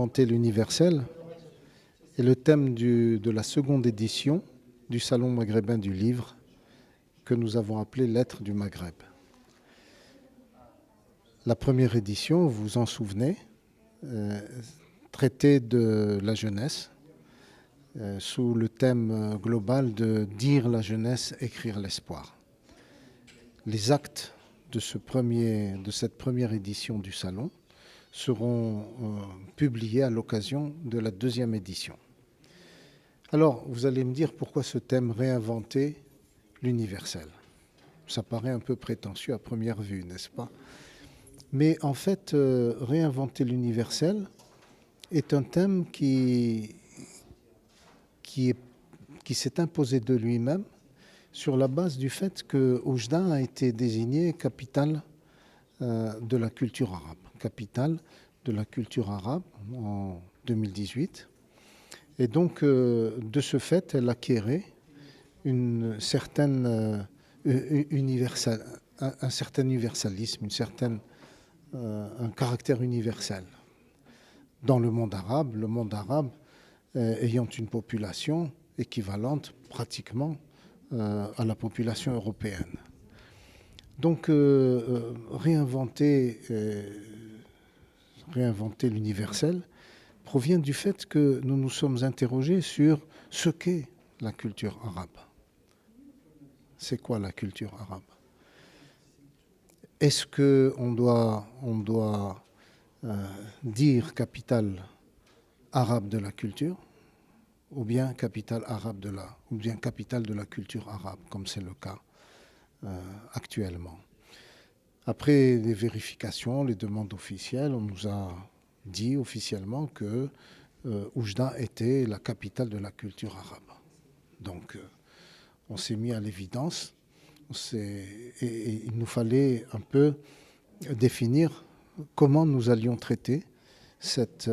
Réinventer l'universel est le thème de la seconde édition du Salon maghrébin du livre que nous avons appelé Lettres du Maghreb. La première édition, vous vous en souvenez, traitait de la jeunesse sous le thème global de dire la jeunesse, écrire l'espoir. Les actes de cette première édition du Salon seront publiés à l'occasion de la deuxième édition. Alors, vous allez me dire pourquoi ce thème réinventer l'universel. Ça paraît un peu prétentieux à première vue, n'est-ce pas? Mais en fait, réinventer l'universel est un thème qui s'est imposé de lui-même sur la base du fait que Oujda a été désignée capitale de la culture arabe. Capitale de la culture arabe en 2018. Et donc, de ce fait, elle acquérait un certain universalisme, un caractère universel. Dans le monde arabe ayant une population équivalente pratiquement à la population européenne. Donc, réinventer l'universel provient du fait que nous nous sommes interrogés sur ce qu'est la culture arabe. C'est quoi la culture arabe? Est-ce qu'on doit dire capitale arabe de la culture ou bien capitale de la culture arabe, comme c'est le cas actuellement? Après les vérifications, les demandes officielles, on nous a dit officiellement que Oujda était la capitale de la culture arabe. Donc, on s'est mis à l'évidence et il nous fallait un peu définir comment nous allions traiter cette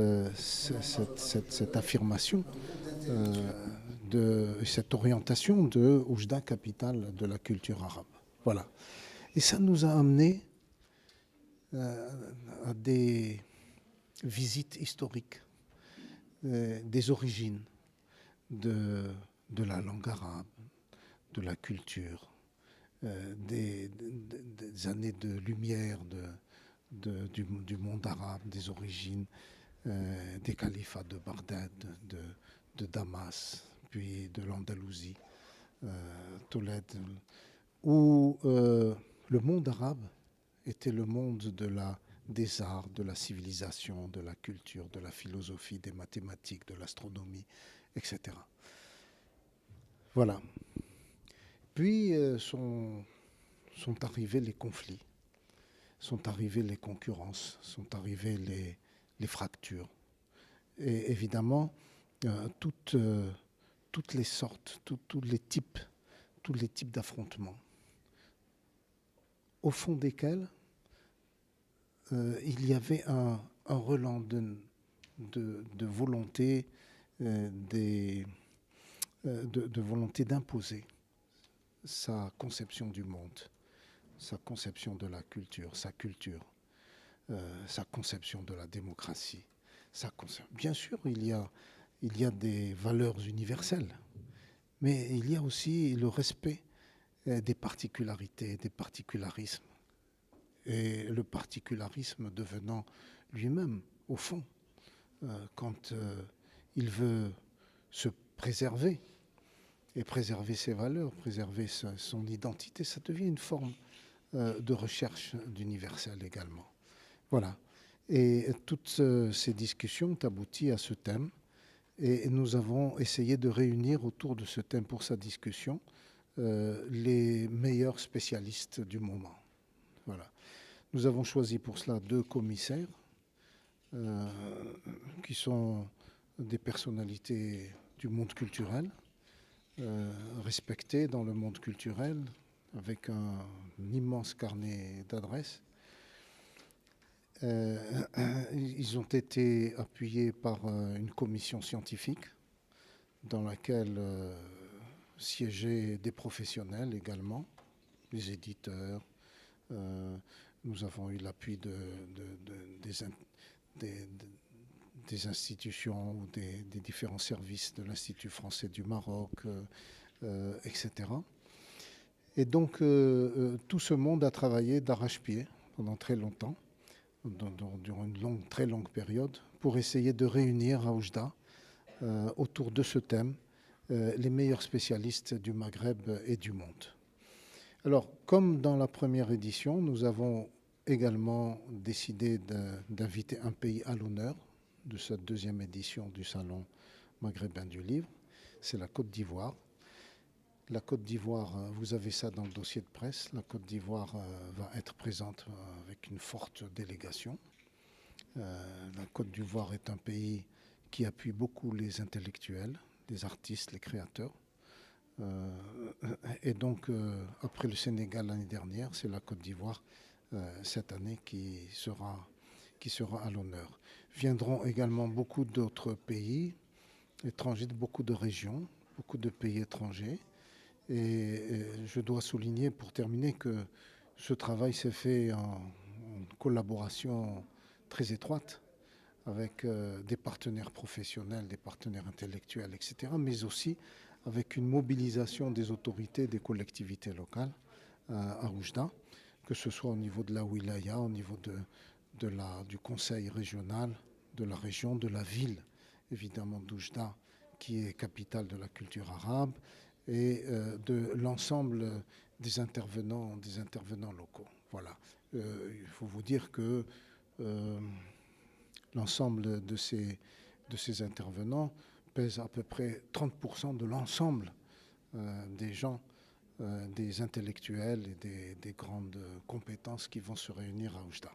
affirmation, cette orientation de Oujda, capitale de la culture arabe. Voilà. Et ça nous a amené à des visites historiques des origines de la langue arabe, de la culture, des années de lumière du monde arabe, des origines des califats de Bagdad, de Damas, puis de l'Andalousie, Tolède, où le monde arabe était le monde des arts, de la civilisation, de la culture, de la philosophie, des mathématiques, de l'astronomie, etc. Voilà. Puis sont arrivés les conflits, sont arrivées les concurrences, sont arrivées les fractures. Et évidemment, toutes les sortes, tous les types d'affrontements, au fond desquels il y avait un relent de volonté de volonté d'imposer sa conception du monde, sa conception de la culture, sa conception de la démocratie. Bien sûr, il y a des valeurs universelles, mais il y a aussi le respect des particularités, des particularismes. Et le particularisme devenant lui-même, au fond, quand il veut se préserver et préserver ses valeurs, préserver son identité, ça devient une forme de recherche d'universel également. Voilà. Et toutes ces discussions ont abouti à ce thème. Et nous avons essayé de réunir autour de ce thème pour sa discussion les meilleurs spécialistes du moment. Voilà. Nous avons choisi pour cela 2 commissaires qui sont des personnalités du monde culturel, respectées dans le monde culturel, avec un immense carnet d'adresses. Ils ont été appuyés par une commission scientifique dans laquelle siégeaient des professionnels également, des éditeurs. Nous avons eu l'appui des des institutions ou des différents services de l'Institut français du Maroc, etc. Et donc, tout ce monde a travaillé d'arrache-pied pendant très longtemps, durant une très longue période, pour essayer de réunir à Oujda, autour de ce thème, les meilleurs spécialistes du Maghreb et du monde. Alors, comme dans la première édition, nous avons également décidé d'inviter un pays à l'honneur de cette deuxième édition du Salon maghrébin du livre, c'est la Côte d'Ivoire. La Côte d'Ivoire, vous avez ça dans le dossier de presse, la Côte d'Ivoire va être présente avec une forte délégation. La Côte d'Ivoire est un pays qui appuie beaucoup les intellectuels, les artistes, les créateurs. Et donc, après le Sénégal l'année dernière, c'est la Côte d'Ivoire cette année qui sera à l'honneur. Viendront également beaucoup d'autres pays étrangers, de beaucoup de régions, beaucoup de pays étrangers. Et je dois souligner pour terminer que ce travail s'est fait en collaboration très étroite avec des partenaires professionnels, des partenaires intellectuels, etc., mais aussi avec une mobilisation des autorités, des collectivités locales à Oujda, que ce soit au niveau de la wilaya, au niveau du conseil régional, de la région, de la ville, évidemment d'Oujda, qui est capitale de la culture arabe, et de l'ensemble des intervenants locaux. Voilà. Il faut vous dire que l'ensemble de ces intervenants pèse à peu près 30% de l'ensemble des gens, des intellectuels et des grandes compétences qui vont se réunir à Oujda.